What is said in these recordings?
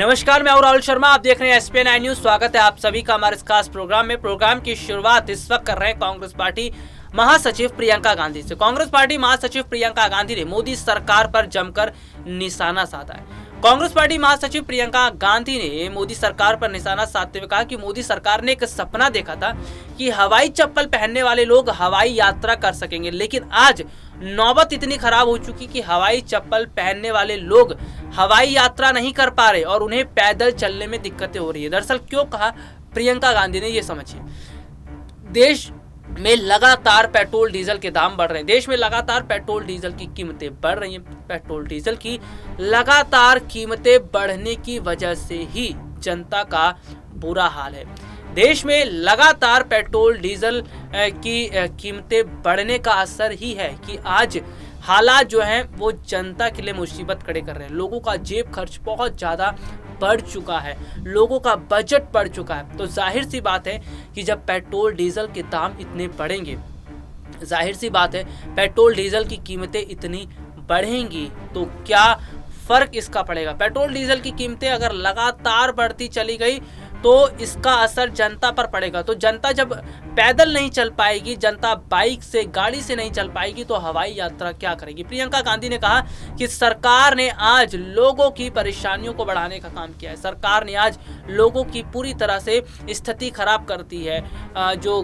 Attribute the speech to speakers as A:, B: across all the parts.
A: नमस्कार, मैं हूं राहुल शर्मा। आप देख रहे हैं एसपीएन आई न्यूज। स्वागत है आप सभी का हमारे इस खास प्रोग्राम में। प्रोग्राम की शुरुआत इस वक्त कर रहे हैं कांग्रेस पार्टी महासचिव प्रियंका गांधी से। कांग्रेस पार्टी महासचिव प्रियंका गांधी ने मोदी सरकार पर जमकर निशाना साधा है। कांग्रेस पार्टी महासचिव प्रियंका गांधी ने मोदी सरकार पर निशाना साधते हुए कहा कि मोदी सरकार ने एक सपना देखा था कि हवाई चप्पल पहनने वाले लोग हवाई यात्रा कर सकेंगे, लेकिन आज नौबत इतनी खराब हो चुकी कि हवाई चप्पल पहनने वाले लोग हवाई यात्रा नहीं कर पा रहे और उन्हें पैदल चलने में दिक्कतें हो रही है। दरअसल क्यों कहा प्रियंका गांधी ने, ये समझिए। देश में लगातार पेट्रोल डीजल के दाम बढ़ रहे हैं। देश में लगातार पेट्रोल डीजल की कीमतें बढ़ रही हैं। पेट्रोल डीजल की लगातार कीमतें बढ़ने की वजह से ही जनता का बुरा हाल है। देश में लगातार पेट्रोल डीजल की कीमतें बढ़ने का असर ही है कि आज हालात जो हैं वो जनता के लिए मुसीबत खड़े कर रहे हैं। लोगों का जेब खर्च बहुत ज़्यादा बढ़ चुका है, लोगों का बजट बढ़ चुका है। तो जाहिर सी बात है कि जब पेट्रोल डीजल के दाम इतने बढ़ेंगे, जाहिर सी बात है पेट्रोल डीजल की कीमतें इतनी बढ़ेंगी तो क्या फ़र्क इसका पड़ेगा। पेट्रोल डीजल की कीमतें अगर लगातार बढ़ती चली गई तो इसका असर जनता पर पड़ेगा। तो जनता जब पैदल नहीं चल पाएगी, जनता बाइक से गाड़ी से नहीं चल पाएगी तो हवाई यात्रा क्या करेगी। प्रियंका गांधी ने कहा कि सरकार ने आज लोगों की परेशानियों को बढ़ाने का काम किया है। सरकार ने आज लोगों की पूरी तरह से स्थिति खराब कर दी है। जो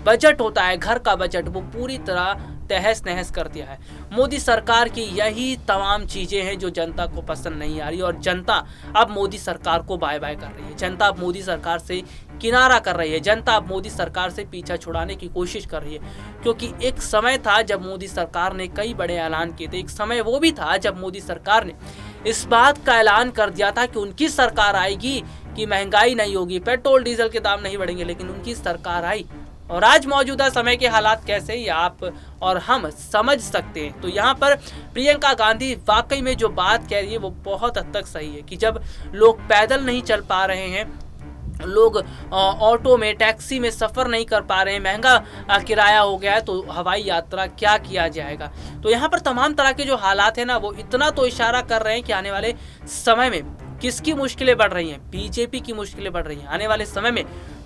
A: बजट होता है, घर का बजट, वो पूरी तरह तहस नहस कर दिया है। मोदी सरकार की यही तमाम चीजें हैं जो जनता को पसंद नहीं आ रही और जनता अब मोदी सरकार को बाय बाय कर रही है। जनता अब मोदी सरकार से किनारा कर रही है। जनता अब मोदी सरकार से पीछा छुड़ाने की कोशिश कर रही है, क्योंकि एक समय था जब मोदी सरकार ने कई बड़े ऐलान किए थे। एक समय वो भी था जब मोदी सरकार ने इस बात का ऐलान कर दिया था कि उनकी सरकार आएगी कि महंगाई नहीं होगी, पेट्रोल डीजल के दाम नहीं बढ़ेंगे, लेकिन उनकी सरकार आई और आज मौजूदा समय के हालात कैसे ये आप और हम समझ सकते हैं। तो यहाँ पर प्रियंका गांधी वाकई में जो बात कह रही है वो बहुत हद तक सही है कि जब लोग पैदल नहीं चल पा रहे हैं, लोग ऑटो में, टैक्सी में सफ़र नहीं कर पा रहे हैं, महंगा किराया हो गया है, तो हवाई यात्रा क्या किया जाएगा। तो यहाँ पर तमाम तरह के जो हालात हैं ना, वो इतना तो इशारा कर रहे हैं कि आने वाले समय में किसकी मुश्किलें बढ़ रही हैं, बीजेपी की मुश्किलें बढ़ रही हैं। आने वाले समय में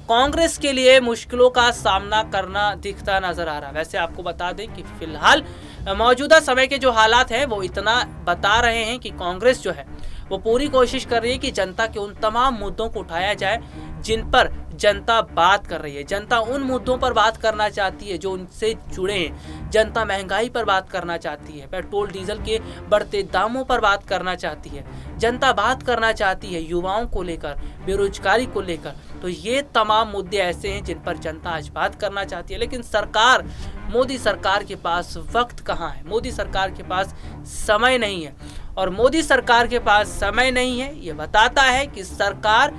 A: कांग्रेस के लिए मुश्किलों का सामना करना दिखता नजर आ रहा है। वैसे आपको बता दें कि फिलहाल मौजूदा समय के जो हालात हैं वो इतना बता रहे हैं कि कांग्रेस जो है वो पूरी कोशिश कर रही है कि जनता के उन तमाम मुद्दों को उठाया जाए जिन पर जनता बात कर रही है। जनता उन मुद्दों पर बात करना चाहती है जो उनसे जुड़े हैं। जनता महंगाई पर बात करना चाहती है, पेट्रोल डीजल के बढ़ते दामों पर बात करना चाहती है। जनता बात करना चाहती है युवाओं को लेकर, बेरोजगारी को लेकर। तो ये तमाम मुद्दे ऐसे हैं जिन पर जनता आज बात करना चाहती है, लेकिन सरकार, मोदी सरकार के पास वक्त कहाँ है, मोदी सरकार के पास समय नहीं है। और मोदी सरकार के पास समय नहीं है ये बताता है कि सरकार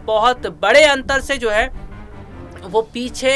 A: बहुत बड़े अंतर से जो है वो पीछे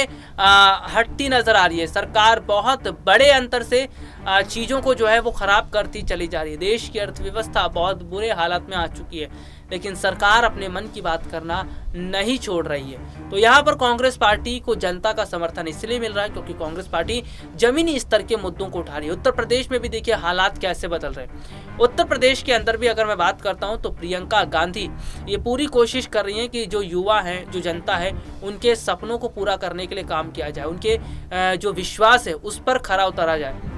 A: हटती नजर आ रही है। सरकार बहुत बड़े अंतर से चीज़ों को जो है वो ख़राब करती चली जा रही है। देश की अर्थव्यवस्था बहुत बुरे हालात में आ चुकी है, लेकिन सरकार अपने मन की बात करना नहीं छोड़ रही है। तो यहाँ पर कांग्रेस पार्टी को जनता का समर्थन इसलिए मिल रहा है क्योंकि कांग्रेस पार्टी जमीनी स्तर के मुद्दों को उठा रही है। उत्तर प्रदेश में भी देखिए हालात कैसे बदल रहे हैं। उत्तर प्रदेश के अंदर भी अगर मैं बात करता हूँ तो प्रियंका गांधी ये पूरी कोशिश कर रही हैं कि जो युवा हैं, जो जनता है, उनके सपनों को पूरा करने के लिए काम किया जाए, उनके जो विश्वास है उस पर खरा उतारा जाए।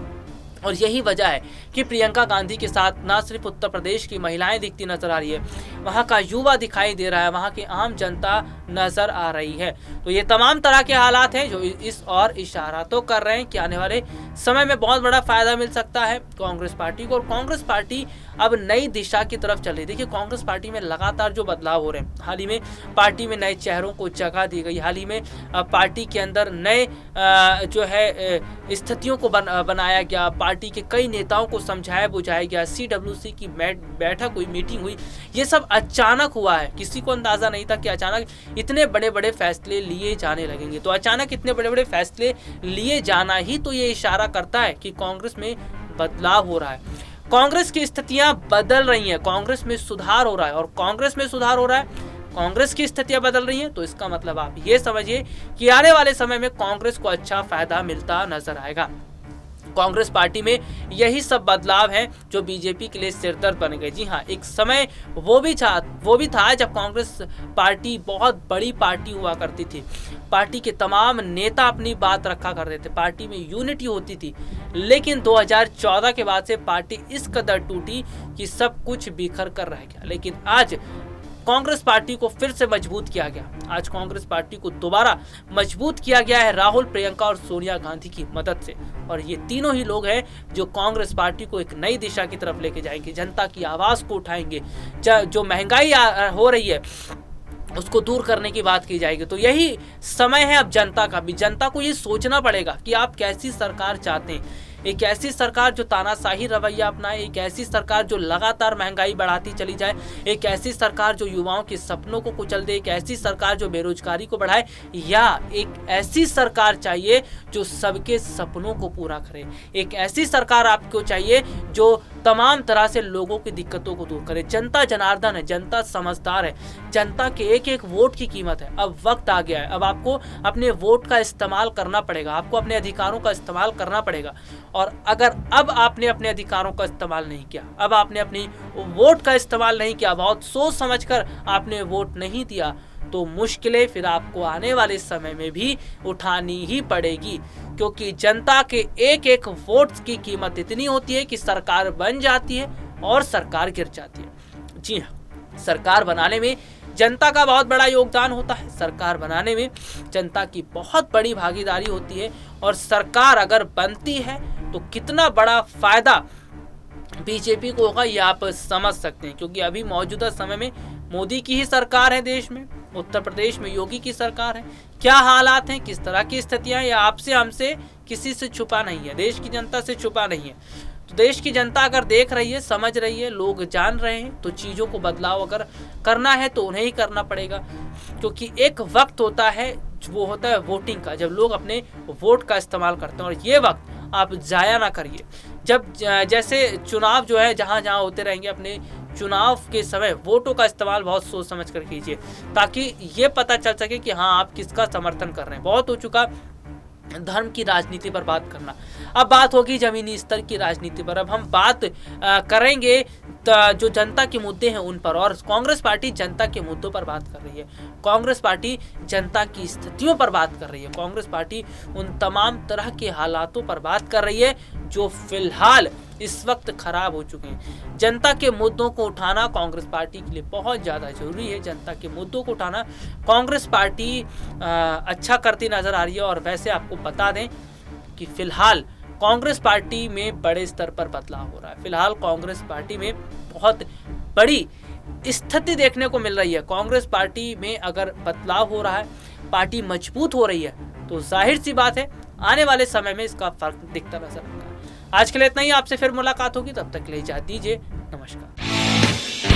A: और यही वजह है कि प्रियंका गांधी के साथ ना सिर्फ उत्तर प्रदेश की महिलाएं दिखती नजर आ रही है, वहां का युवा दिखाई दे रहा है, वहां की आम जनता नजर आ रही है। तो ये तमाम तरह के हालात हैं जो इस और इशारा तो कर रहे हैं कि आने वाले समय में बहुत बड़ा फायदा मिल सकता है कांग्रेस पार्टी को। और कांग्रेस पार्टी अब नई दिशा की तरफ चल रही है। देखिए कांग्रेस पार्टी में लगातार जो बदलाव हो रहे हैं, हाल ही में पार्टी में नए चेहरों को जगह दी गई, हाल ही में पार्टी के अंदर नए जो है स्थितियों को बनाया गया, पार्टी के कई नेताओं को समझाया बुझाया गया, CWC की बैठक हुई, मीटिंग हुई। ये सब अचानक हुआ है, किसी को अंदाजा नहीं था कि अचानक इतने बड़े बड़े फैसले लिए जाने लगेंगे। तो अचानक इतने बड़े बड़े फैसले लिए जाना ही तो ये इशारा करता है कि कांग्रेस में बदलाव हो रहा है, कांग्रेस की स्थितियां बदल रही हैं, कांग्रेस में सुधार हो रहा है। और कांग्रेस में सुधार हो रहा है, कांग्रेस की स्थितियां बदल रही हैं, तो इसका मतलब आप ये समझिए कि आने वाले समय में कांग्रेस को अच्छा फायदा मिलता नजर आएगा। कांग्रेस पार्टी में यही सब बदलाव हैं जो बीजेपी के लिए सिरदर्द बन गए। जी हाँ, एक समय वो भी था जब कांग्रेस पार्टी बहुत बड़ी पार्टी हुआ करती थी। पार्टी के तमाम नेता अपनी बात रखा करते थे, पार्टी में यूनिटी होती थी। लेकिन 2014 के बाद से पार्टी इस कदर टूटी कि सब कुछ बिखर कर रह गया। लेकिन आज कांग्रेस पार्टी को फिर से मजबूत किया गया। आज कांग्रेस पार्टी को दोबारा मजबूत किया गया है राहुल, प्रियंका और सोनिया गांधी की मदद से। और ये तीनों ही लोग हैं जो कांग्रेस पार्टी को एक नई दिशा की तरफ लेके जाएंगे, जनता की आवाज को उठाएंगे। जो महंगाई हो रही है उसको दूर करने की बात की जाएगी। तो यही समय है अब जनता का भी। जनता को ये सोचना पड़ेगा कि आप कैसी सरकार चाहते हैं। एक ऐसी सरकार जो तानाशाही रवैया अपनाए, एक ऐसी सरकार जो लगातार महंगाई बढ़ाती चली जाए, एक ऐसी सरकार जो युवाओं के सपनों को कुचल दे, एक ऐसी सरकार जो बेरोजगारी को बढ़ाए, या एक ऐसी सरकार चाहिए जो सबके सपनों को पूरा करे। एक ऐसी सरकार आपको चाहिए जो तमाम तरह से लोगों की दिक्कतों को दूर करे। जनता जनार्दन है, जनता समझदार है, जनता के एक एक वोट की कीमत है। अब वक्त आ गया है, अब आपको अपने वोट का इस्तेमाल करना पड़ेगा, आपको अपने अधिकारों का इस्तेमाल करना पड़ेगा। और अगर अब आपने अपने अधिकारों का इस्तेमाल नहीं किया, अब आपने अपनी वोट का इस्तेमाल नहीं किया, बहुत सोच समझकर आपने वोट नहीं दिया, तो मुश्किलें फिर आपको आने वाले समय में भी उठानी ही पड़ेगी। क्योंकि जनता के एक एक वोट की कीमत इतनी होती है कि सरकार बन जाती है और सरकार गिर जाती है। जी हाँ, सरकार बनाने में जनता का बहुत बड़ा योगदान होता है, सरकार बनाने में जनता की बहुत बड़ी भागीदारी होती है। और सरकार अगर बनती है तो कितना बड़ा फायदा बीजेपी को होगा ये आप समझ सकते हैं। क्योंकि अभी मौजूदा समय में मोदी की ही सरकार है देश में, उत्तर प्रदेश में योगी की सरकार है। क्या हालात हैं, किस तरह की स्थितियां, ये आपसे हमसे किसी से छुपा नहीं है, देश की जनता से छुपा नहीं है। तो देश की जनता अगर देख रही है, समझ रही है, लोग जान रहे हैं, तो चीज़ों को बदलाव अगर करना है तो उन्हें ही करना पड़ेगा। क्योंकि एक वक्त होता है, वो होता है वोटिंग का, जब लोग अपने वोट का इस्तेमाल करते हैं। और ये वक्त आप जाया ना करिए। जब जैसे चुनाव जो है जहाँ जहाँ होते रहेंगे, अपने चुनाव के समय वोटों का इस्तेमाल बहुत सोच समझ कर कीजिए, ताकि ये पता चल सके कि हाँ आप किसका समर्थन कर रहे हैं। बहुत हो चुका धर्म की राजनीति पर बात करना, अब बात होगी जमीनी स्तर की राजनीति पर। अब हम बात करेंगे जो जनता के मुद्दे हैं उन पर। और कांग्रेस पार्टी जनता के मुद्दों पर बात कर रही है, कांग्रेस पार्टी जनता की स्थितियों पर बात कर रही है, कांग्रेस पार्टी उन तमाम तरह के हालातों पर बात कर रही है जो फिलहाल इस वक्त खराब हो चुके हैं। जनता के मुद्दों को उठाना कांग्रेस पार्टी के लिए बहुत ज़्यादा जरूरी है। जनता के मुद्दों को उठाना कांग्रेस पार्टी अच्छा करती नजर आ रही है। और वैसे आपको बता दें कि फिलहाल कांग्रेस पार्टी में बड़े स्तर पर बदलाव हो रहा है। फिलहाल कांग्रेस पार्टी में बहुत बड़ी स्थिति देखने को मिल रही है। कांग्रेस पार्टी में अगर बदलाव हो रहा है, पार्टी मजबूत हो रही है, तो जाहिर सी बात है आने वाले समय में इसका फर्क दिखता नजर आएगा। आज के लिए इतना ही, आपसे फिर मुलाकात होगी, तब तक के लिए इजाजत दीजिए, नमस्कार।